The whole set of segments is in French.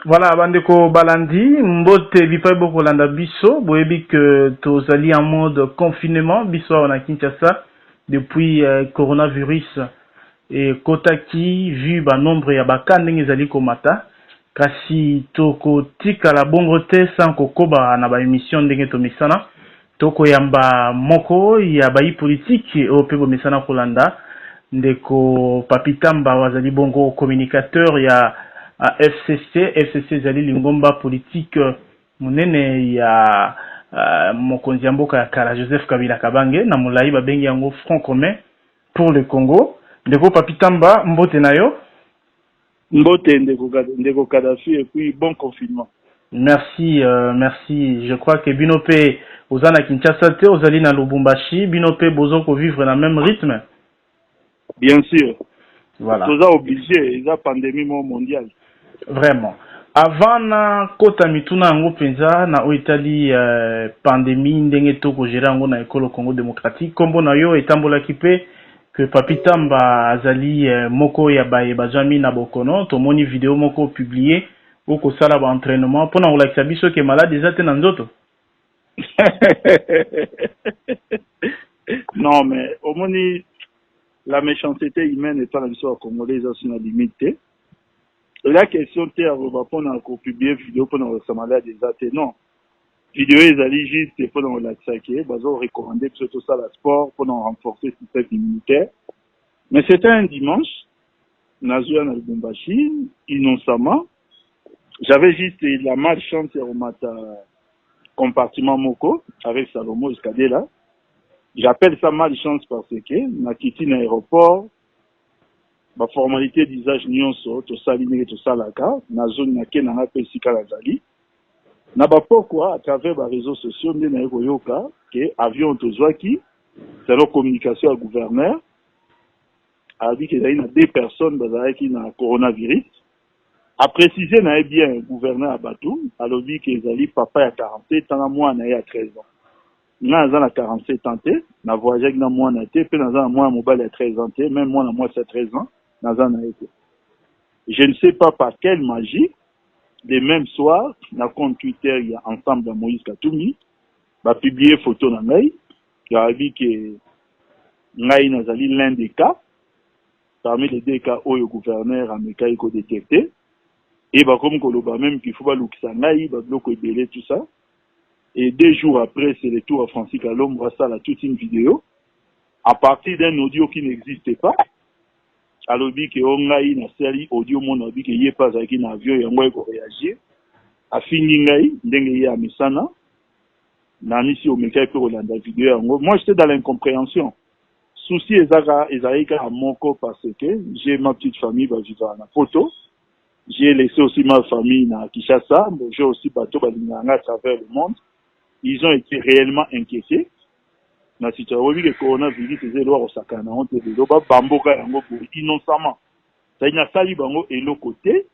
Voilà, bandeko balandi, mbote bipai boko landa biso, boyebi que tozali en mode confinement, biso on a Kinshasa, depuis coronavirus, et kotaki, vu ba nombre ya baka ndenge ezali komata, kasi toko tika la bongo te sans kokoba na ba émission ndenge to misana, toko yamba moko ya bayi politique au pe bo misana kolanda, ndeko papitamba wazali bongo communicateur ya à FCC zali lingomba politique munene ya mokonzi ya mboka ya kala Joseph Kabila Kabange na mulai babengi yango Front commun pour le Congo. Ndeko papitamba mbote na yo. Mbote ndeko Kadhafi et puis bon confinement. Merci, merci. Je crois que Binope ozana Kinshasa te ozali na Lubumbashi, Binope bozoko vivre na même rythme. Bien sûr. Voilà. Toza obligé, la pandémie mondiale. Vraiment. Avant na kota mituna yango penza na oitali pandémie ndenge toko gérer yango na ekolo Congo démocratique kombo na yo etambolaki pe que papitamba azali moko ya baye bajami na bokono tomoni vidéo moko publié oko sala ba entraînement pona olakisa biso ke malade ezate na nzoto. Non mais au moni la méchanceté humaine est pas la histoire congolaise aussi na limite. La question te pour publier vidéo pour nous malade des athées non. Vidéo ezali juste pour nous l'attaquer, bazo recommander que tout ça la sport pour nous renforcer le système immunitaire. Mais c'était un dimanche, Nazouya na Lubumbashi, innocemment. J'avais juste la malchance au matin compartiment Moko avec Salomo Escadela. J'appelle ça malchance parce que na quitté l'aéroport, ma formalité d'usage nyonso to saline to salaka na zone na ke na pesika la zali. Na ba pourquoi à travers les réseaux sociaux ndé na yoka que avion to zwaki, c'est la communication au gouverneur a dit qu'il y a deux personnes qui ont coronavirus. A précisé na bien gouverneur à Batou, a dit que les papa à 47 ans, moi à 13 ans. N'a à 47 ans, n'a voyagé avec moi à été, puis n'a moi mobile à 13 ans, même moi à moi c'est 13 ans, n'a été. Je ne sais pas par quelle magie, le même soir, na compte Twitter, il y a ensemble de Moïse Katoumi, va publier photo dans l'œil, qui a dit que Ngaï Nazali l'un des cas, parmi les deux cas où le gouverneur a détecté, et bah comme Koloba même qu'il faut pas l'Uxangaï, bah bloquer délai tout ça. Et 2 jours après, c'est le tour à Francis Kalom, ça la toute une vidéo, à partir d'un audio qui n'existait pas. Alors dit que Ongaï na série audio mon dit que y est pas avec un avion et on va réagir. A fini Ngaï, dengue ya misana. Nani si au mekai pour la vidéo. Moi j'étais dans l'incompréhension. Souci Ezaïka à Moko parce que j'ai ma petite famille va vivre à la photo. J'ai laissé aussi ma famille à Kinshasa. J'ai aussi bateau à travers le monde. Ils ont été réellement inquiétés. Na situation le coronavirus faisait loin au sakana on te de ba bamboka yango innocemment. Ça ina sali bango et l'autre côté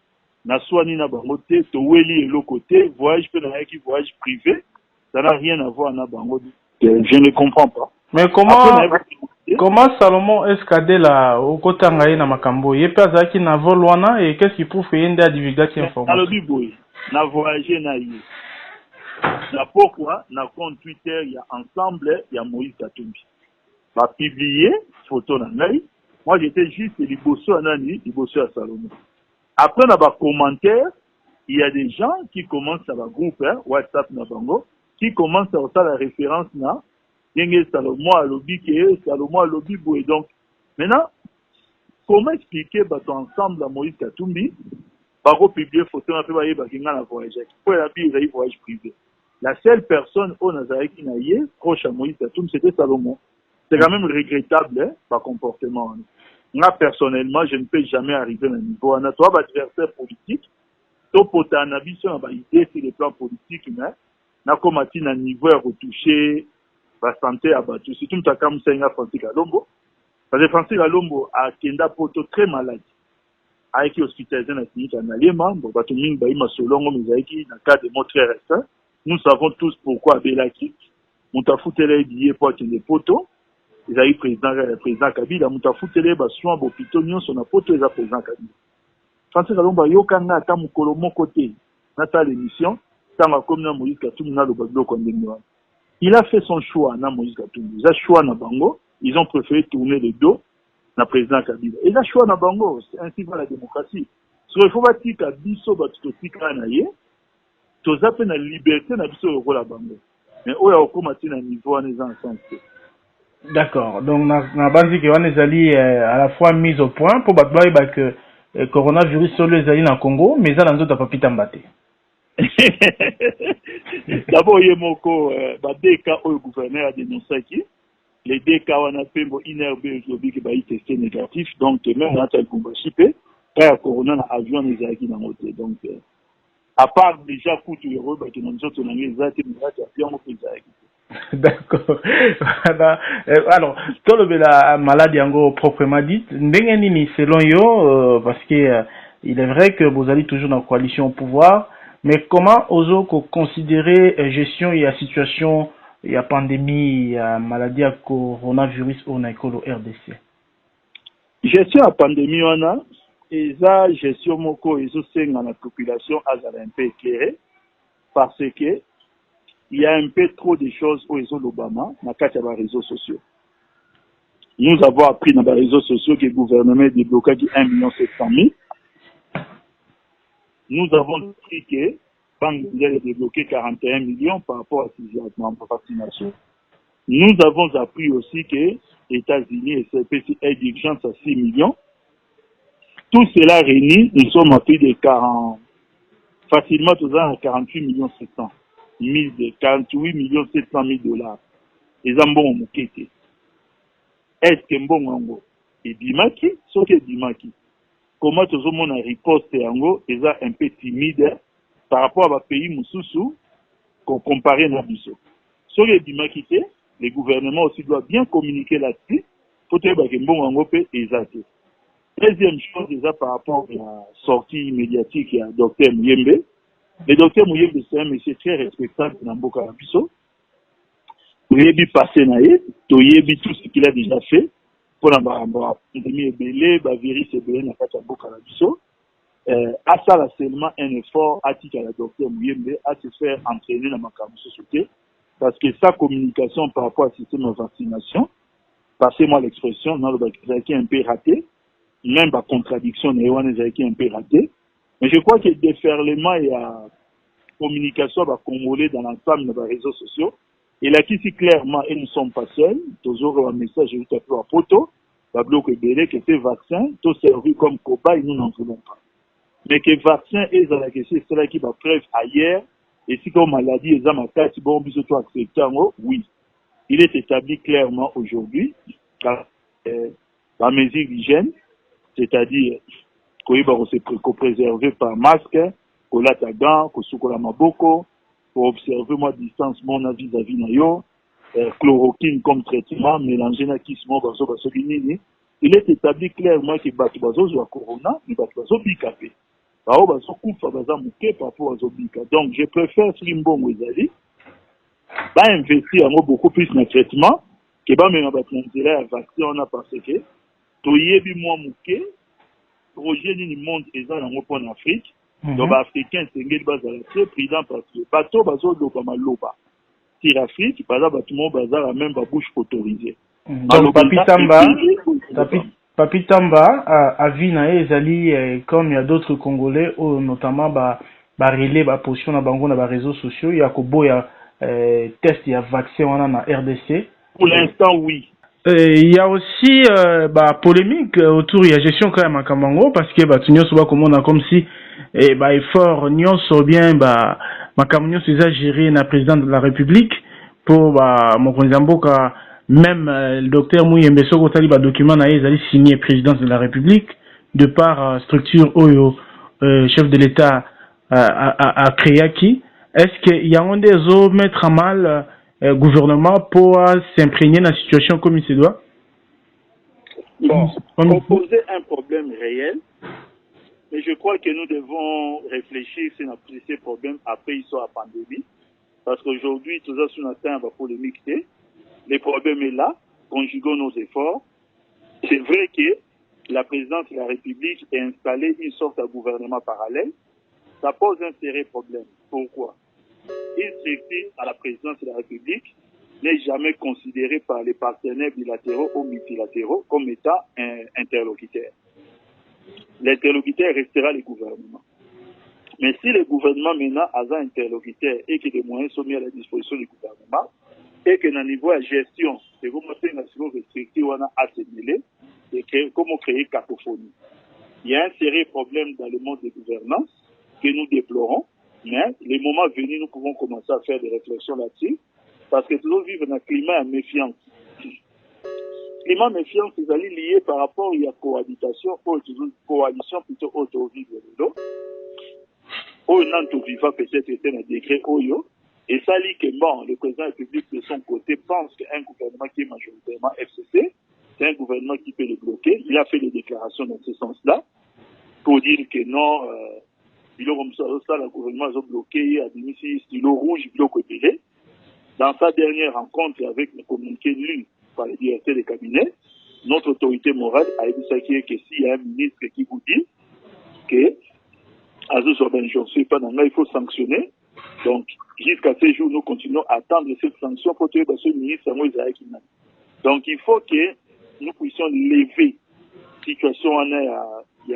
na soani na bango te to weli et l'autre côté voyage peut na qui voyage privé. Ça n'a rien à voir na bango. Je ne comprends pas. Mais comment Salomon Escadela au Kotangaye na makambo yepe azaki na volwana et qu'est-ce qui prouve qu'il y a une divulgation information? Na lobi boy na voyager na yi. Na pourquoi na compte Twitter il y a ensemble il y a Moïse Katumbi. Va publier photo na ngai. Moi j'étais juste liboso anani liboso à Salomon. Après na ba commentaire il y a des gens qui commencent à ba groupe WhatsApp na bango qui commencent à faire la référence na Yenge Salomon a lobby que Salomon a lobby boy donc maintenant comment expliquer bato ensemble à Moïse Katumbi va republier photo na pe ba yeba kinga na voyage pour la vie il voyage privé. La seule personne au Nazareth qui n'a eu proche à Moïse Katumbi c'était Salomon. C'est quand même regrettable par comportement. Moi personnellement je ne peux jamais arriver à un niveau on a toi adversaire politique to potana biso na ba idée sur le plan politique mais na komati na niveau à retoucher la santé à Batou. Si tu me t'as Msenga Francis Kalombo, parce que Francis Kalombo a Kenda Poto très malade. Avec qui hospitalisé dans la clinique à Naliema, bon, Batou Ming Baïma Solongo, mais avec qui, dans le cas de mon très récent, nous savons tous pourquoi Belaki, Moutafutele billet pour atteindre des poteaux, ils ont président Kabila, Moutafutele, soin d'hôpitaux, nous, son poto, ils ont président Kabila. Francis Kalomba yokanga ata mukolo moko te na ta l'émission tanga comme na Moïse Katumbi na lobablo kondengwa. Il a fait son choix na Moïse Katumbi. Il a choix na bango, ils ont préféré tourner le dos na président Kabila. Il a choix na bango, c'est ainsi va la démocratie. So il faut pas tika biso ba tutika na ye. Toza pe na liberté na biso lokola bango. Mais oya okoma tina niveau en ensemble. D'accord. Donc, na bandi que on est à la fois mise au point pour battre que coronavirus sur les alliés en Congo, mais ça dans d'autres papita mbate. D'abord, il y a moko des cas où le gouverneur a dénoncé qui les deux cas on a fait INRB aujourd'hui qui va être testé négatif, donc même dans tel combat chipé, quand le corona a avion les alliés dans l'hôtel. Donc, à part déjà coup de l'euro, bah qui nous autres on a mis les alliés bien au pays. D'accord. Alors, tout le la maladie proprement dite, selon yo, parce que il est vrai que vous allez toujours dans la coalition au pouvoir, mais comment osons considérer gestion et la situation, il y a pandémie, il y a maladie à coronavirus au Naikolo RDC? Gestion à pandémie, on a, et ça, gestion moko, ils ont dans la population, à un peu éclairé, parce que il y a un peu trop de choses au réseau d'Obama, dans les réseaux sociaux. Nous avons appris dans les réseaux sociaux que le gouvernement a débloqué 1 700 000. Nous avons appris que le Banque mondiale a débloqué 41 millions par rapport à la vaccination. Nous avons appris aussi que les États-Unis et CPC aident d'urgence à 6 millions. Tout cela réuni, nous sommes à plus de 40, facilement tous à 48 millions 700. 48 millions 700 000 $. Les ambons ont quitté. Est-ce que bon ango et dimaki, ce qui est dimaki. Comment tout le monde a riposté ango, ils sont un peu timide par rapport à un pays moussoussou comparé à Nabiso. Ce qui est dimaki, les gouvernements aussi doivent bien communiquer là-dessus pour que bon ango peut exalter. Deuxième chose déjà par rapport à la sortie médiatique à Dr Mouyembe. Le docteur Mouyembe, c'est un monsieur très respectable dans Mboka Biso. Mouyembe passé naïe, Toyebi tout ce qu'il a déjà fait pour la pandémie ébélée, la virus ébélé n'a pas de Mboka Biso. À ça, là, seulement un effort à titre à la docteur Mouyembe à se faire entraîner dans ma société parce que sa communication par rapport au système de vaccination, passez-moi l'expression, dans le bac qui est un peu raté, même la contradiction n'est un peu raté. Mais je crois que le déferlement et la communication va Congolais dans l'ensemble des réseaux sociaux. Et là, qui c'est clairement, et nous ne sommes pas seuls, toujours un message, je vous appelle à photo, la bloc ébélé, que ces vaccins, tout servi comme cobaye, nous n'en voulons pas. Mais que vaccin est dans la question, c'est là qui va preuve ailleurs, et si comme maladie, les hommes à si bon, bisous, toi, acceptant, oui. Il est établi clairement aujourd'hui, car la mesure d'hygiène, c'est-à-dire, qu'on se préserver par masque, qu'on l'a ta gant, qu'on souko la maboko, pour observer moi distance mon avis vis-à-vis nayo, chloroquine comme traitement, mélanger na kismo bazo baso binini. Il est établi clairement que batu bazo zo corona, mais batu bazo bikapé. Bao bazo kufa baza muke par rapport bazo bika. Donc je préfère Slimbo Mwezali, ba investir beaucoup plus dans le traitement, que ba même ba transférer à vaccin on a parce que toyebi moi muke projet du monde est dans en Afrique. Donc, les Africains, c'est un président parce que bateau, bateau, loba. Si l'Afrique, par exemple, tout le monde a même la bouche autorisée. Donc, Papi Tamba, à Vina, Ezali, comme il y a d'autres Congolais, notamment, relais, position dans Bango, dans les réseaux sociaux, il y a Kobo, il y a test, il y a vaccin, on a en RDC. Pour l'instant, oui. Il y a aussi polémique autour de la gestion quand même à Kamango parce que tout le monde comme on a comme si effort nyonso bien Makamyo c'est géré na président de la République pour Mokonzamboka même le docteur Mouyembe Soko tali document na ezali signé présidence de la République de par structure oyo chef de l'État a créé qui est-ce qu'il y a un des autres mettre à mal gouvernement pour s'imprégner dans la situation comme il se doit? Bon, on posait un problème réel, mais je crois que nous devons réfléchir sur ces problèmes après l'histoire de la pandémie, parce qu'aujourd'hui, tout ça, sur notre temps, va polémiquer. Le problème est là, conjuguons nos efforts. C'est vrai que la présidence de la République ait installé une sorte de gouvernement parallèle, ça pose un sérieux problème. Pourquoi? Une structure à la présidence de la République n'est jamais considérée par les partenaires bilatéraux ou multilatéraux comme étant un interlocuteur. L'interlocuteur restera le gouvernement. Mais si le gouvernement maintenant a un interlocuteur et que les moyens sont mis à la disposition du gouvernement, et que dans le niveau de gestion, c'est comme une nation restrictive, on a assimilé, et comment créer cacophonie. Il y a un sérieux problème dans le monde de gouvernance que nous déplorons, mais les moments venus, nous pouvons commencer à faire des réflexions là-dessus, parce que toujours vivre dans un climat de méfiance. Climat de méfiance, c'est lié par rapport à la cohabitation, coalition plutôt auto-vivre de l'eau. Oyo nanto viva peut-être était un décret Oyo, et ça dit que bon, le président de la République de son côté pense qu'un gouvernement qui est majoritairement FCC, c'est un gouvernement qui peut le bloquer. Il a fait des déclarations dans ce sens-là, pour dire que non, il a comme ça, le gouvernement a bloqué, il a mis stylo rouge, bloc épilé. Dans sa dernière rencontre avec le communiqué lu par le directeur des cabinets, notre autorité morale a dit ça qui est que s'il y a un ministre qui vous dit que il faut sanctionner. Donc, jusqu'à ce jour, nous continuons à attendre cette sanction pour tuer ce ministre. Donc, il faut que nous puissions lever la situation. Il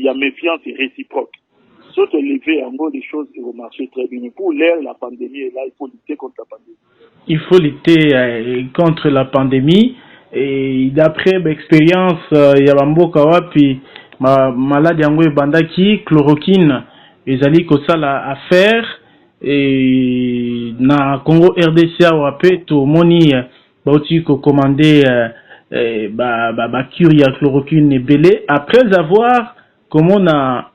y a méfiance réciproque. Surtout lever en gros des choses qui vont marcher très bien. Mais pour l'air, la pandémie est là, il faut lutter contre la pandémie. Il faut lutter contre la pandémie. Et d'après l'expérience, il y a un puis malade yango bandaki chloroquine ezali kosala affaire et na Congo RDC wape to moni bauti ko commander cure ya chloroquine ebele après avoir comme on a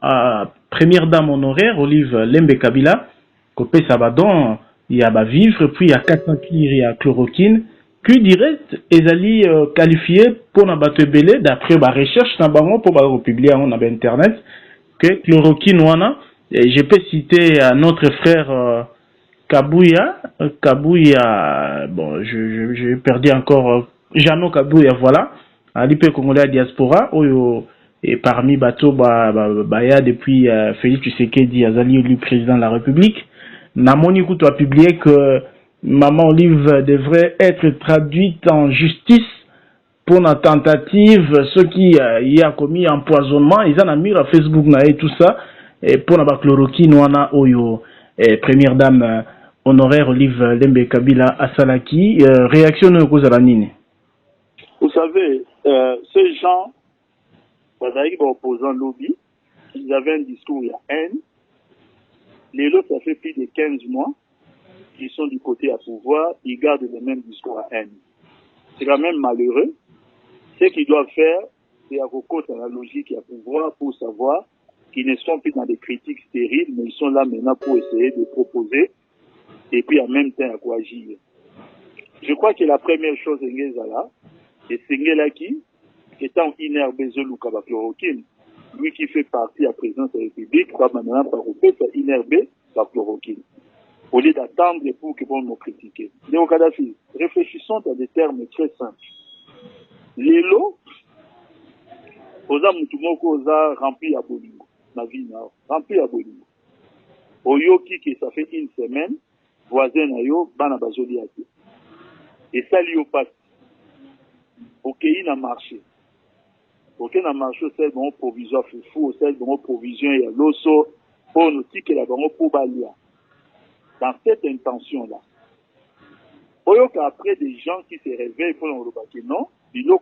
première dame honoraire Olive Lembe Kabila ko pesa badon ya ba vivre puis il y a 400 cure ya chloroquine puis direct ezali qualifié pour na bato ebele d'après ba recherche na bango pour ba publier on a internet que chloroquine wana je peux citer notre frère Kabouya bon je perdu encore Jano Kabouya voilà l'IP congolais diaspora oyo et parmi bato ya depuis Félix Tshisekedi azali élu président de la République namoni kuto a publié que Maman Olive devrait être traduite en justice pour la tentative, ceux qui y a commis empoisonnement, ils en ont mis à Facebook et tout ça, et pour la chloroquine, on a Oyo, première dame honoraire Olive Lembe Kabila Asalaki, réaction de cause à la nine. Vous savez, ces gens, opposants lobby, ils avaient un discours, il y a haine. Les autres, ça fait plus de 15 mois. Qui sont du côté à pouvoir, ils gardent le même discours à haine. C'est quand même malheureux. Ce qu'ils doivent faire, c'est à recours à la logique et à pouvoir pour savoir qu'ils ne sont plus dans des critiques stériles, mais ils sont là maintenant pour essayer de proposer et puis en même temps à quoi agir. Je crois que la première chose, c'est Sengela qui, étant inherbé Zolukaba chloroquine, lui qui fait partie à la présidence de la République, va maintenant par inherbé par chloroquine. Au lieu d'attendre pour qu'ils vont nous critiquer. Léo Kadhafi, réfléchissons dans des termes très simples. Les lots, oza mutumoko oza rempli à bolingo, na vie rempli à bolingo. Oyoki que ça fait une semaine, voisin na yo, bana bazoli ate. Et ça lui passe. Ok, il a marché. Ok, il a marché, c'est bon provisoire foufou, c'est bon provision et l'osso, pour nous tirer la bango pour balia. Dans cette intention-là. Après des gens qui se réveillent pour le bâtiment, non, ils ont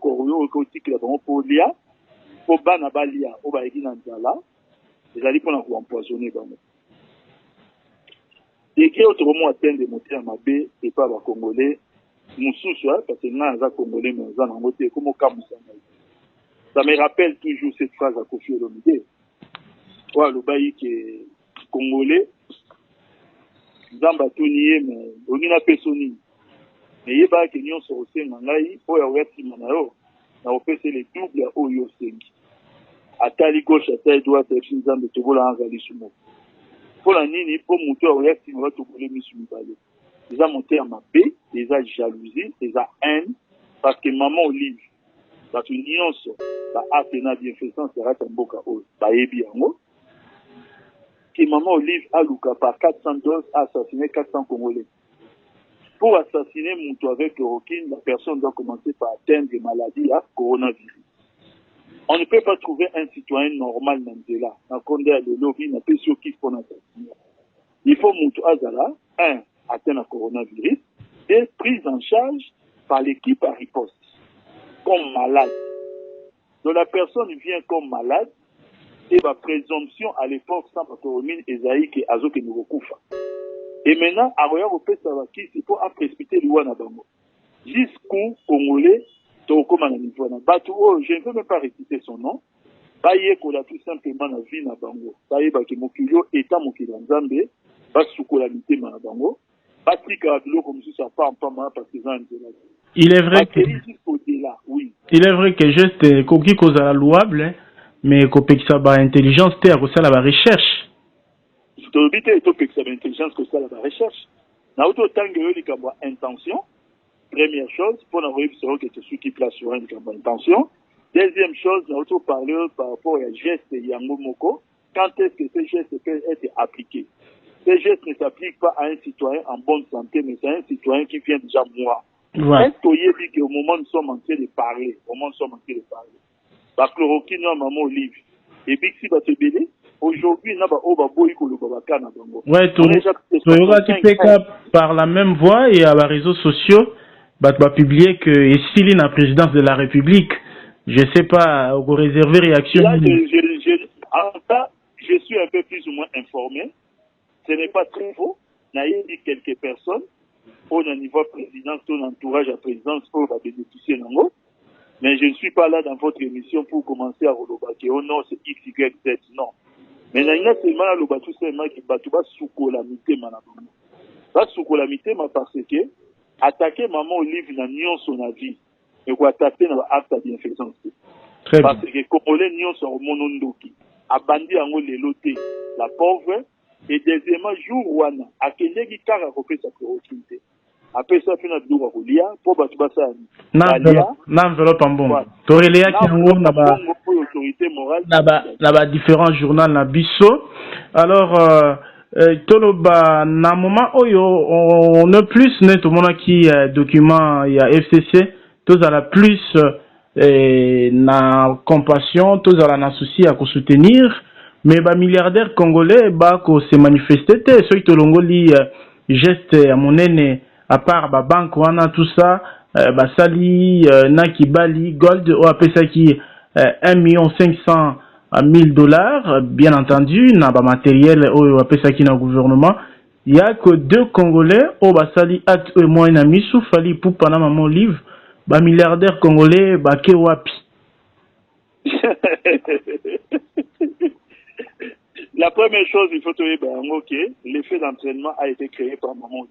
aussi que pour l'IA, pour Banabalia, au Baïginanzala, ils allaient pour l'empoisonner. Et qui autrement atteint des moteurs à ma baie et pas à Congolais, Moussou, parce que nous sommes Congolais, mais nous sommes moté comme au Kamoussa. Ça me rappelle toujours cette phrase à Kofi Olomide. Le baï qui est Congolais, Zamba Tuniye, mais on n'a pas sonné. Mais il y a des gens qui sont aussi en Ngai, pour avoir été manao, on a fait les doubles à Oyo Sengi. À tali gauche, à tali droite, à tali Zamba Togola en Galisumo. Pour la nini, pour monter à Oyo Sengi, on va Togola Misumibale. Ils ont monté à ma paix, ils ont jalousie, ils ont haine, parce que maman Olive, bato nyonso baacte na bienfaisance ya rata mboka oyo bayebi yango que Maman Olive a luka par 400 doses a assassiné 400 Congolais. Pour assassiner Moutou avec chloroquine, la personne doit commencer par atteindre des maladies à coronavirus. On ne peut pas trouver un citoyen normal dans ce là. Il faut Moutou Azala, atteindre le coronavirus, et prise en charge par l'équipe à riposte, comme malade. Donc la personne vient comme malade, et la présomption à l'époque sans patoromine Esaïe qui azo que nous recoufa. Et maintenant, à regarder au pays Savaki, il faut précipiter le Wana Bango. Jusqu'où Congolais, je ne veux même pas réciter son nom. Baye kola tout simplement la vie na Bango. Baye baki mokilio état mokilio nzambe, ba sukola mitema na Bango. Batika bilo comme si ça pas en partisan de. Il est vrai que oui. Il est vrai que juste koki kozala louable, mais kopekisa ba intelligence te akosala ba recherche. Tobite to pekisa ba intelligence kosala ba recherche. Na auto tango likambo intention. Première chose, pour n'avoir eu que c'est celui qui place sur une intention. Deuxième chose, nous avons parlé par rapport à geste Yango Moko. Quand est-ce que ces gestes peuvent être appliqués? Ces gestes ne s'appliquent pas à un citoyen en bonne santé, mais c'est un citoyen qui vient déjà mourir. Ouais. Est-ce qu'il y a dit qu'au moment où nous sommes en train de parler, la chloroquine, maman Olive, et puis si va te béler, aujourd'hui, n'a pas boy que le babaka na bango. Ouais, tu par la même voie et à les réseaux sociaux, va publier que Essili la présidence de la République. Je sais pas, vous réservez réaction. Là, je suis un peu plus ou moins informé. Ce n'est pas très faux. Il y a quelques personnes au niveau présidence, ton entourage à présidence pour bénéficier d'ango. Mais je ne suis pas là dans votre émission pour commencer à relobaki. Oh non, c'est X, Y, Z. Non. Mais il y a seulement là, le bateau seulement qui bateau va sous-colamité, madame. Va sous-colamité, parce que attaquer maman Olive n'a nion son avis. Et quoi attaquer dans l'acte de bienfaisance. Parce que Congolais nion son monondoki. Abandi ango les lotés. La pauvre. Et deuxièmement, jour ouana. A Kendegi kara repé sa chloroquine. Après ça, fait notre double roulia. Pour battre ça. N'enveloppe en bon. Toreléa qui en haut, là-bas. Autorité morale. Là-bas, différents journaux, na biso. Alors, toloba na moment oyo on ne plus net au monde qui document il y a FCC tous à la plus na compassion tous à la souci à soutenir mais ba milliardaire congolais ba ko se manifester ceux qui tolongo li geste à monene à part ba banque wana tout ça ba sali na kibali gold ou appelle ça qui 1,500,000 $, bien entendu, n'a pas matériel ou appelle ça qui n'a gouvernement. Il y a que 2 Congolais au basali at moi na misu fali pour Panama mon livre, ba milliardaire congolais ba ke wapi. La première chose, il faut te dire que l'effet d'entraînement a été créé par Maman.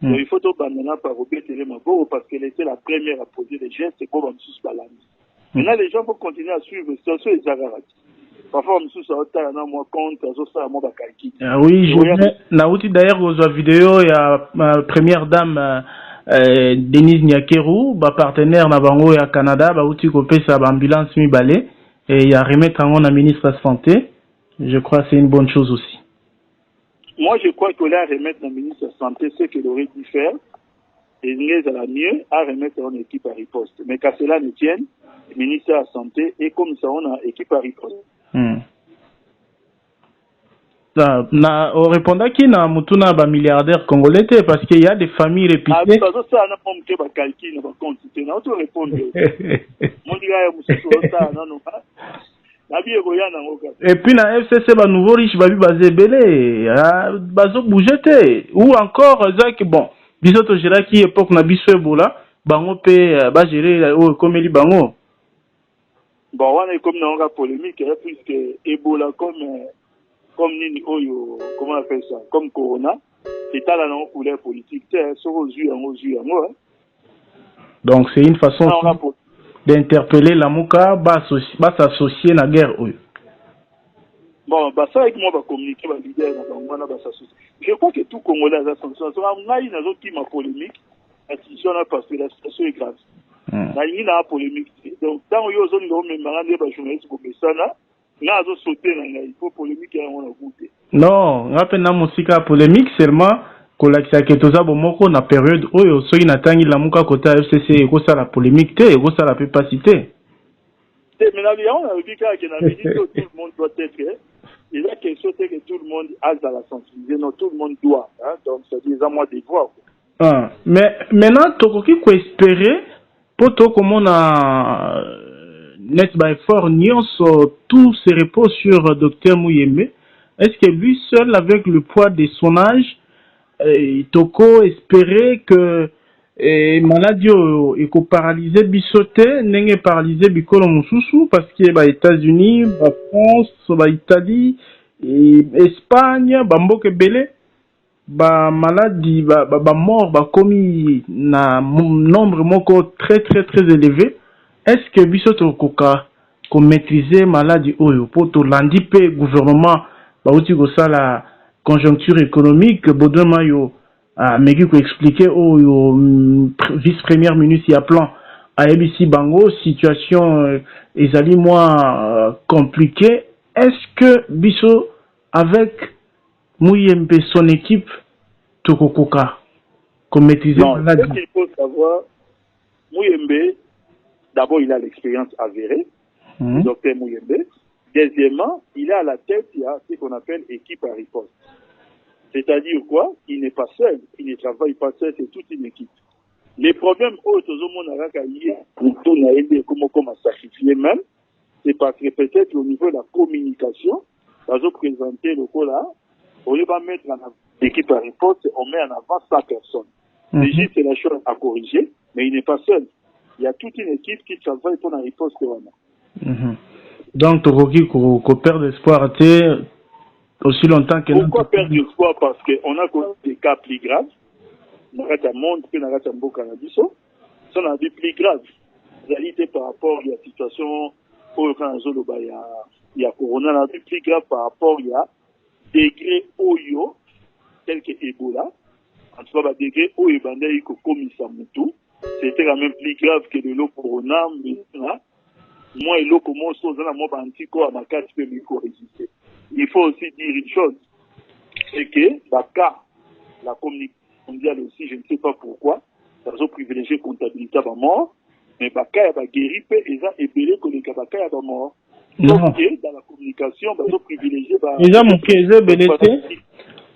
Donc il faut te banana par Robert Télémabo parce qu'elle était la première à poser les gestes pour Bamsus Balani. Maintenant, les gens vont continuer à suivre les situations et les agarrages. Parfois, on se dit, moi, compte, ça, moi, oui, je d'ailleurs, aux vidéos, il y a la première dame, Denise Nyakeru, partenaire na bango et à Canada, outi kopé sa ambulance mi balé, et il y a remettre en la ministre de la Santé. Je crois que c'est une bonne chose aussi. Moi, je crois que là, remettre la ministre de la Santé, ce qu'elle aurait dû faire, et à la mieux, à remettre en équipe à riposte. Mais qu'à cela ne tienne, le ministère de la Santé et comme ça, on a équipe à riposte. On répondait qu'il y a un milliardaire congolais parce qu'il y a des familles réputées. Et puis na FCC ba nouveau riche ba bi basé belé bazo bougeté ou encore ça bon bisoto gera qui époque na biso ebola bango pe ba gérer au comme li bango. Bon, on est comme dans la polémique, puisque Ebola comme Nini Oyo, comment on appelle ça, comme Corona, c'est à la non-couleur politique, c'est aux yeux. Donc c'est une façon d'interpeller la Mouka, s'associer à la guerre. Bon, ça avec moi, va communiquer, va leader, va s'associer. Je crois que tout Congolais a sa situation. On a une autre qui m'a polémique, la situation parce que la situation est grave. nalingi na polémique donc tant yo zo ndo me marande ba journaliste ko besana na zo sauter na ngai faut polémique ya on a goûté non ngape na musika polémique seulement kolakisa ke toza bomoko na période oyo soki natangi lamuka kota FCC ekosala polémique te ekosala pe pasi te mais na bien on a dit que na dit que tout le monde doit être et la question c'est que tout le monde a la sensibilité non tout le monde doit hein donc ça dit à moi de voir mais maintenant tokoki ko espérer poto komona net by effort nyonso tout se repose sur docteur Muyembe. Est-ce que lui seul avec le poids de son âge toko espérer que maladie eko paralyser bisote nenge paralyser bikolo mususu parce que ba États-Unis ba France ba Italie Espagne ba mboke belé ba maladie ba mort ba komi na nombre moko très très très élevé. Est-ce que bisote koka ko maîtriser maladie oyo poto landi pe gouvernement ba uti ko sala conjoncture économique Baudouin Mayo mais qui expliquer au vice-première ministre y a plan à ABC Bango situation ezali moins compliquée. Est-ce que Bisso avec Muyembe son équipe Tokokoka comme maîtriser la ce qu'il faut savoir Muyembe d'abord il a l'expérience avérée le docteur Muyembe. Deuxièmement il est à la tête il y a ce qu'on appelle équipe à riposte. C'est-à-dire quoi? Il n'est pas seul, il ne travaille pas seul, c'est toute une équipe. Les problèmes comment sacrifier même, c'est parce que peut-être au niveau de la communication, ils ont présenté le coup là, on va mettre en avant l'équipe à riposte, on met en avant 100 personnes. Déjà, c'est la chose à corriger, mais il n'est pas seul. Il y a toute une équipe qui travaille pour la riposte. Donc, tu as perdre espoir aussi longtemps que pourquoi perdre espoir? Parce qu'on a des cas plus graves. On a monde que on a des plus graves. Réalité par rapport à la situation où il y a corona, on a des plus graves par rapport à degré Oyo, tel que Ebola. En tout cas, degré Oyo Bandai comme Samutu, c'était quand même plus grave que de l'eau corona. Moi, l'eau commence aux anticorps à ma carte peut micro-résister. Il faut aussi dire une chose, c'est que la communauté mondiale aussi, je ne sais pas pourquoi, ils ont privilégié comptabilité à la mort, mais Baka a guéri, ils ont ébélé que les Baka a mort. Donc, dans la communication, ils ont privilégié. Ils ont manqué, ils ont ébélé.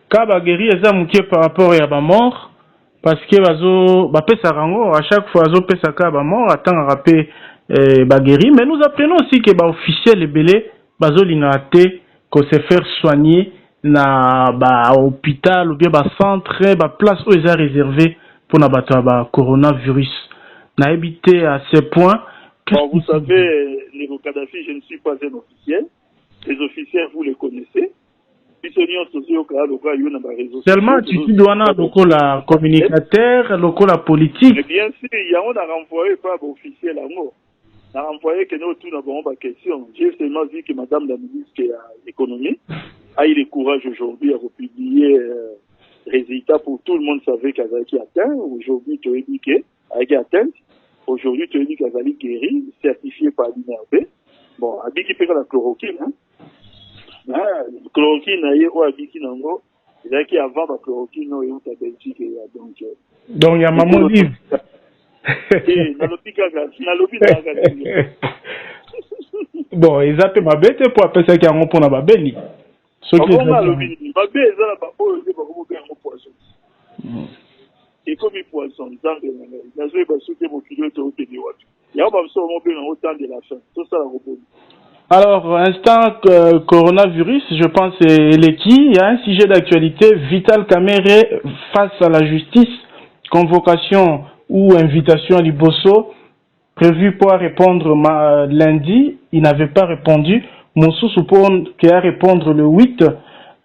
Quand guéri, ils ont manqué par rapport à la mort, parce que à chaque fois, ils ont fait ça à la mort, attend à rappeler guéri. Mais nous apprenons aussi que officiel ébélé, ils ont l'ingraté. Qu'on se faire soigner na hôpital ou bien centre place où ils ont réservé pour na coronavirus na évité à ce point vous savez les Kadhafi je ne suis pas un officiel les officiels vous les connaissez seulement tu dois avoir la communicateur la politique mais bien sûr il y a on a renvoyé pas officiel à moi. On a envoyé que nous tout n'avons pas question. J'ai seulement dit que Madame la ministre de l'économie a eu le courage aujourd'hui à republier résultats pour tout le monde savait qu'elle a été atteinte. Aujourd'hui, tu as dit qu'elle a été atteinte. Aujourd'hui, tu as dit qu'elle a été guérie, certifiée par l'INRB. Bon, elle a dit qu'il fait la chloroquine. La chloroquine, elle a dit qu'il y a qui avant la chloroquine, il y a Belgique. Donc, il y a maman livre. Bon, ils appellent ma bête pour appeler ça qui a pour la babeli. Et comme il poisson, alors, instant coronavirus, je pense c'est l'équipe. Il y a un sujet d'actualité. Vital Kamerhe face à la justice, convocation ou invitation à Liboso, prévu pour répondre lundi, il n'avait pas répondu. Moussou suppose qu'il a répondre le 8.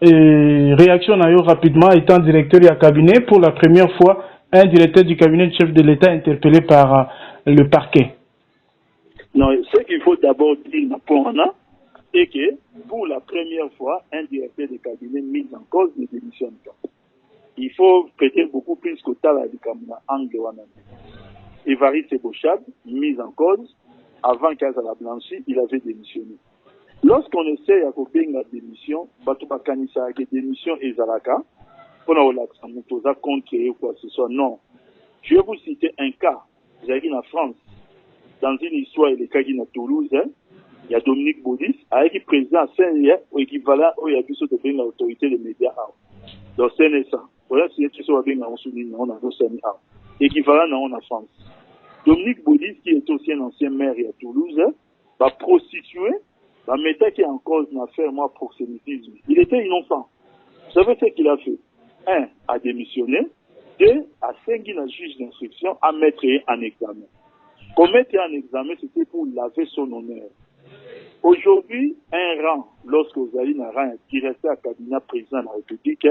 Et réaction à rapidement, étant directeur du cabinet, pour la première fois, un directeur du cabinet du chef de l'État interpellé par le parquet. Non, ce qu'il faut d'abord dire, c'est que pour la première fois, un directeur de cabinet mis en cause ne démissionne pas. Il faut peut-être beaucoup plus que Tala du Kamuna Anglewana. Évariste Bochab, mis en cause, avant qu'à la blanchi, il avait démissionné. Lorsqu'on essaie à copier la démission, Batouba Kanissa a démission et Zalaka, pour la Moutosa contre quoi que ce soit. Non. Je vais vous citer un cas. J'ai en France, dans une histoire, il est à Toulouse, il y a Dominique Baudis, avec le président Saint-Hier, au équivalent, où il y a pu se devenir l'autorité des médias. Donc, c'est ça. Voilà, c'est ce qu'on a bien en souligné, on a équivalent en France. Dominique Baudis, qui est aussi un ancien maire à Toulouse, va prostituer, va mettre qui est en cause une affaire, moi, proxénétisme. Il était innocent. Vous savez ce qu'il a fait? Un, a démissionné. Deux, a saigné un juge d'instruction à mettre en examen. Pour mettre en examen, c'était pour laver son honneur. Aujourd'hui, un rang, lorsque vous allez dans un rang directeur à cabinet président de la République,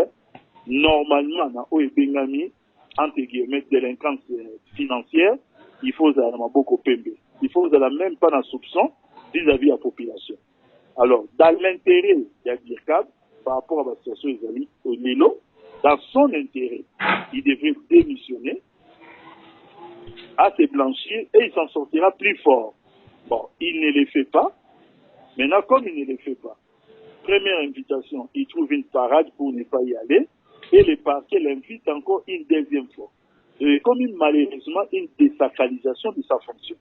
normalement, dans OEBengami, entre guillemets, délinquance financière, il faut avoir beaucoup PMB. Il faut avoir même pas un soupçon vis-à-vis de la population. Alors, dans l'intérêt d'Adirkab, par rapport à la situation des au Nilo, dans son intérêt, il devrait démissionner, à se blanchir, et il s'en sortira plus fort. Bon, il ne le fait pas. Maintenant, comme il ne le fait pas, première invitation, il trouve une parade pour ne pas y aller, et le parquet l'invite encore une deuxième fois. Et comme malheureusement une désacralisation de sa fonction.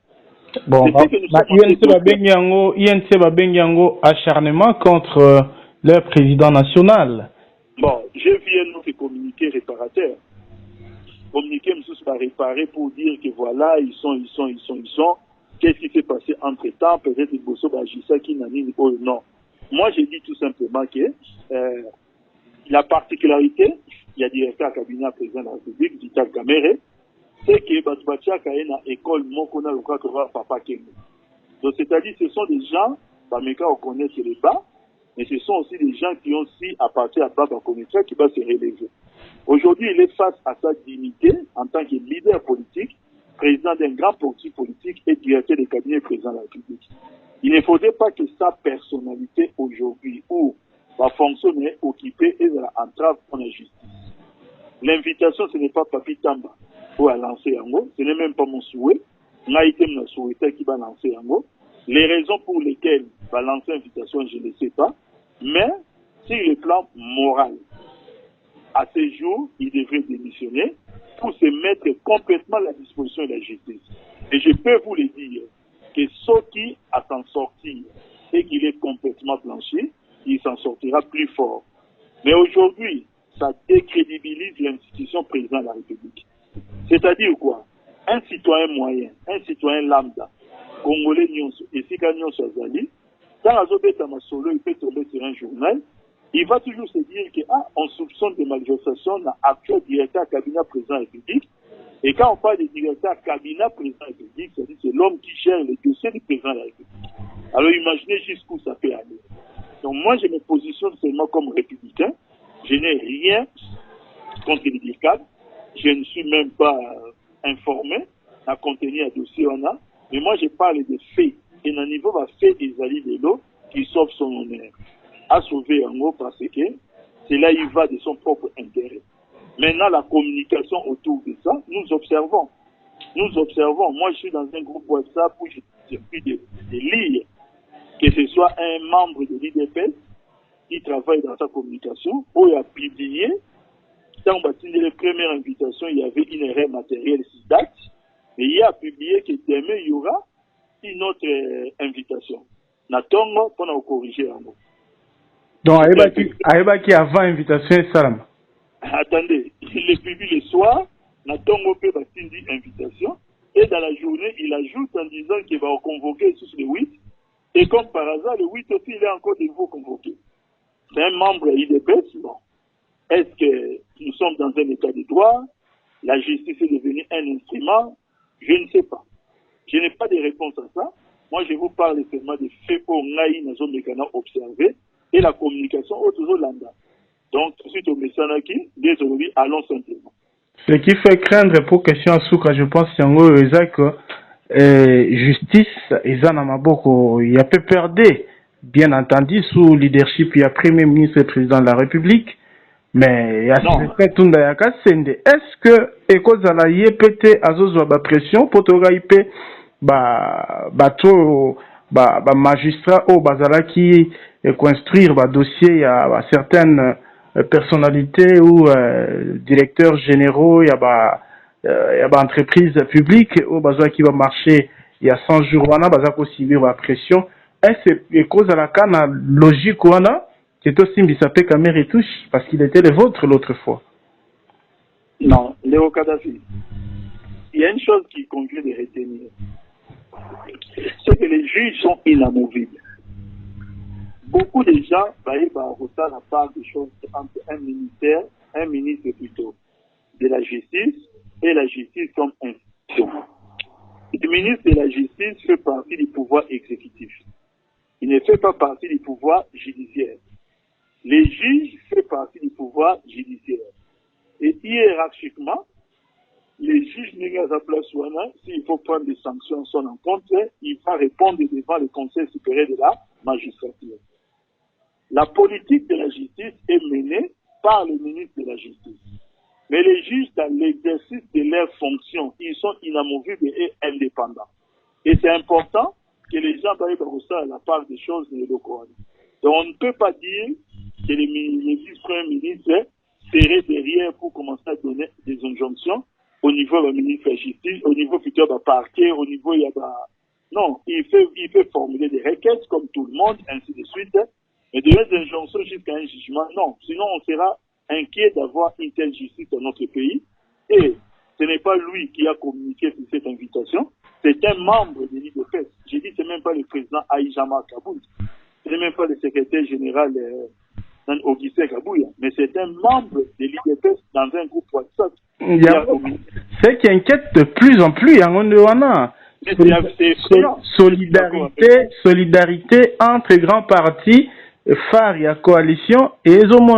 Bon, INC va benyango acharnement contre leur président national. Bon, je viens de communiquer réparateur. Communiquer me pas réparer pour dire que voilà, ils sont. Qu'est-ce qui s'est passé entre temps? Peut-être que Bosso Bajissa qui n'a ni non. Moi, j'ai dit tout simplement que la particularité, il y a directeur cabinet président de la République, Vital Kamere, c'est que Batoubatia a une école Mokona Luka Kova Papa Kengo. Donc, c'est-à-dire, ce sont des gens, Bameka, on connaît sur les bas, mais ce sont aussi des gens qui ont aussi, à partir de Baba Konitra, qui va se relever. Aujourd'hui, il est face à sa dignité en tant que leader politique, président d'un grand parti politique et directeur des cabinets président de la République. Il ne faudrait pas que sa personnalité aujourd'hui, ou va fonctionner, occupée et entrave pour la justice. L'invitation, ce n'est pas Papi Tamba pour lancer un mot, ce n'est même pas mon souhait. Naïtem n'a souhaité qui va lancer un mot. Les raisons pour lesquelles va lancer l'invitation, je ne sais pas. Mais, sur le plan moral, à ce jour, il devrait démissionner pour se mettre complètement à la disposition de la justice. Et je peux vous le dire, que ceux qui a s'en sortir et qu'il est complètement blanchi, il s'en sortira plus fort. Mais aujourd'hui, ça décrédibilise l'institution président de la République. C'est-à-dire quoi? Un citoyen moyen, un citoyen lambda, congolais nyonso, et si nyonso azali, dans la zone de Masolo, il peut tomber sur un journal, il va toujours se dire que, on soupçonne de malversation dans l'actuel directeur cabinet président de la République. Et quand on parle de directeur cabinet président de la République, c'est-à-dire c'est l'homme qui gère les dossiers du président de la République. Alors imaginez jusqu'où ça peut aller. Donc moi, je me positionne seulement comme républicain. Je n'ai rien contre les DIRCAB. Je ne suis même pas informé à contenir un dossier on a. Mais moi, je parle des faits. Et dans le niveau de fait des alliés de l'eau qui sauve son honneur. À sauver un mot parce que c'est là il va de son propre intérêt. Maintenant, la communication autour de ça, nous observons. Moi, je suis dans un groupe WhatsApp où j'ai pu de lire que ce soit un membre de l'IDPS qui travaille dans sa communication, où il a publié, dans les premières invitations, il y avait une erreur matérielle sur date, mais il a publié que demain, il y aura une autre invitation. Natongo, pour nous corriger un mot. Donc, Aïbaki avant invitation, salam. Attendez, il le publie le soir, Natongo peut bâtir invitation, et dans la journée, il ajoute en disant qu'il va convoquer sur le 8, et comme par hasard, le 8 aussi, il est encore de nouveau convoqué. C'est un membre IDPS, non. Est-ce que nous sommes dans un état de droit? La justice est devenue un instrument? Je ne sais pas. Je n'ai pas de réponse à ça. Moi, je vous parle seulement des faits pour Naï, dans zone mécanique observée, et la communication autour de l'anda. Donc, suite au message qui, désolé, allons simplement. Ce qui fait craindre pour question à Souka, je pense, c'est en gros, justice, il y a peu perdu, bien entendu, sous leadership, il y a Premier ministre et Président de la République, mais ya secret tunda ya kasende est-ce que ekozala ye pete azozwa ba pression potoga ipe bato ba magistrat au bazalaki construire ba dossier ya certaines personnalités ou directeurs généraux ya ba entreprise publique au bazalaki ba marché il y a 100 jours wana bazako subir ba pression est-ce que ekozala kana logique wana c'est aussi Mbisapé Kamere touche parce qu'il était le vôtre l'autre fois. Non, Léo Kadhafi, il y a une chose qui convient de retenir. C'est que les juges sont inamovibles. Beaucoup de gens ressentent la part des choses entre un ministre plutôt, de la justice et la justice comme institution. Le ministre de la justice fait partie du pouvoir exécutif. Il ne fait pas partie du pouvoir judiciaire. Les juges font partie du pouvoir judiciaire. Et hiérarchiquement, les juges n'ont pas place s'il faut prendre des sanctions à son encontre, il va répondre devant le Conseil supérieur de la magistrature. La politique de la justice est menée par le ministre de la Justice. Mais les juges, dans l'exercice de leurs fonctions, ils sont inamovibles et indépendants. Et c'est important que les gens ressentent à la part des choses de l'Économie. Donc on ne peut pas dire que les vice-premiers ministres seraient derrière pour commencer à donner des injonctions au niveau du ministre de la Justice, au niveau futur du parquet, au niveau non, il fait formuler des requêtes comme tout le monde, ainsi de suite. Mais donner des injonctions jusqu'à un jugement, non. Sinon, on sera inquiet d'avoir une telle justice dans notre pays. Et ce n'est pas lui qui a communiqué sur cette invitation, c'est un membre de l'IDPS. J'ai dit, c'est même pas le président Aïjama Kaboul. Ce n'est même pas le secrétaire général Augustin Kabouya, mais c'est un membre de l'IDPS dans un groupe WhatsApp. C'est qui inquiète de plus en plus, solidarité entre grands partis, phares et coalition, et les hommes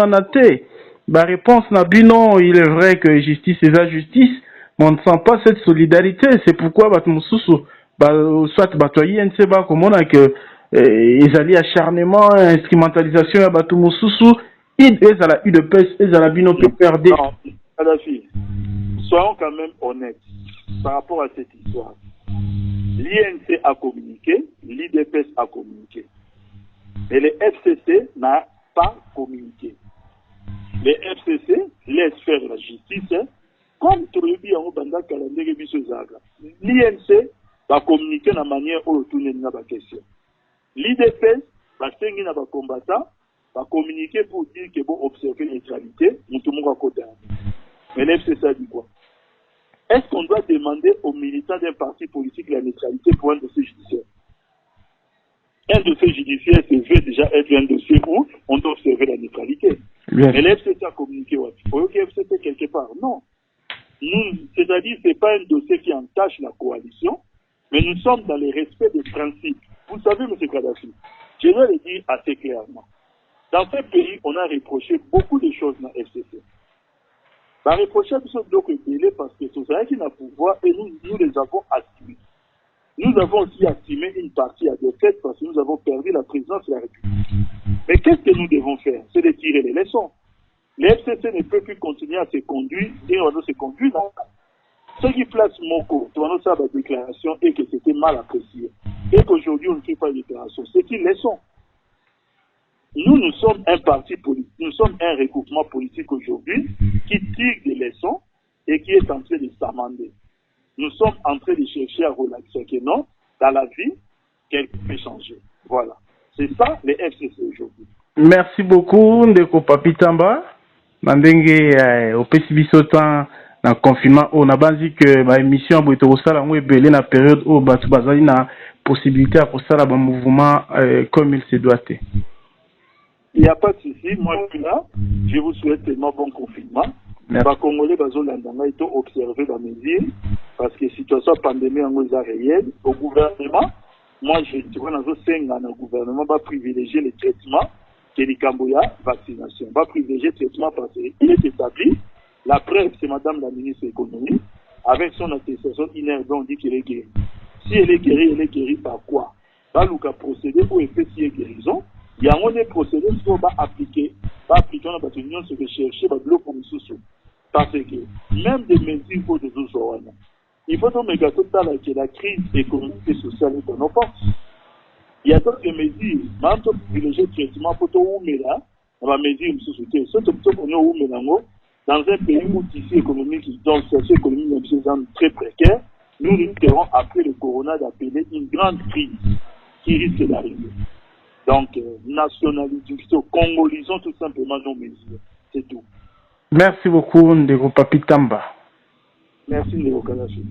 la réponse n'a bino, il est vrai que justice est la justice, mais on ne sent pas cette solidarité. C'est pourquoi soit batoyi on ne sait pas comment que ils allaient acharnement, instrumentalisation à Batou Moussoussou, ils à la UDPS, ils à la bino PRD. Non, Kadhafi, soyons quand même honnêtes par rapport à cette histoire. L'INC a communiqué, l'IDPS a communiqué. Mais le FCC n'a pas communiqué. Le FCC laisse faire la justice, comme tout le monde en Banda Kalandé Bisozaga. L'INC va communiquer de la manière où retourner dans la question. L'IDPS va s'engager dans le combattant, va communiquer pour dire qu'il faut observer la neutralité, nous tout le monde à côté. Mais le FCC a dit quoi? Est-ce qu'on doit demander aux militants d'un parti politique la neutralité pour un dossier judiciaire? Un dossier judiciaire, c'est déjà être un dossier où on doit observer la neutralité. Bien. Mais l'FCC a communiqué, il faut que l'FCC quelque part. Non. C'est-à-dire, ce n'est pas un dossier qui entache la coalition, mais nous sommes dans le respect des principes. Vous savez, M. Kadhafi, je vais le dire assez clairement. Dans ce pays, on a reproché beaucoup de choses dans le FCC. On a reproché tout ça parce que c'est ça qui n'a pouvoir et nous les avons assumés. Nous avons aussi assumé une partie à défaite parce que nous avons perdu la présidence de la République. Mais qu'est-ce que nous devons faire? C'est de tirer les leçons. Le FCC ne peut plus continuer à se conduire et on doit se conduire dans ce qui place Moko, on a sa déclaration et que c'était mal apprécié. Et qu'aujourd'hui on ne fait pas de déclaration. C'est une leçon. Nous sommes un parti politique, nous sommes un regroupement politique aujourd'hui qui tire des leçons et qui est en train de s'amender. Nous sommes en train de chercher à relaxer que non, dans la vie, quelque chose peut changer. Voilà. C'est ça, les FCC aujourd'hui. Merci beaucoup, Ndeko Papitamba. Mandenge, au PCBC temps, dans le confinement, on a dit que ma émission a été au salon où est la période où Batu Bazali na possibilité à faire un mouvement comme il se doit. Il n'y a pas de souci. Moi, je suis là. Je vous souhaite tellement bon confinement. Les Congolais ont observé la mesure parce que la situation pandémie est réelle. Au gouvernement, moi, je vois dans le gouvernement va privilégier le traitement que les Cambodgiens vaccination. Va privilégier le traitement parce qu'il est établi. La preuve, c'est Madame la ministre de l'économie. Avec son attestation inerte, on dit qu'elle est guérie. Si elle est guérie par quoi? Bah, Lucas procédé pour effet si elle est guérison. Il y a un procédé qui va appliquer pas appliquer dans notre union, c'est de chercher le bloc comme sous. Parce que même des mesures pour des autres, il faut donc que la crise économique et sociale est dans nos portes. Il y a d'autres mesures, même si on privilégie le traitement pour tout le monde, on mesure une société. Surtout qu'on est dans un pays où le tissu économique, donc le tissu économique est très précaire, nous risquerons après le corona d'appeler une grande crise qui risque d'arriver. Donc, nationalisons, congolisons tout simplement nos mesures. C'est tout. Merci beaucoup, Ndeko Papi Tamba. Merci, Ndeko Kalashi.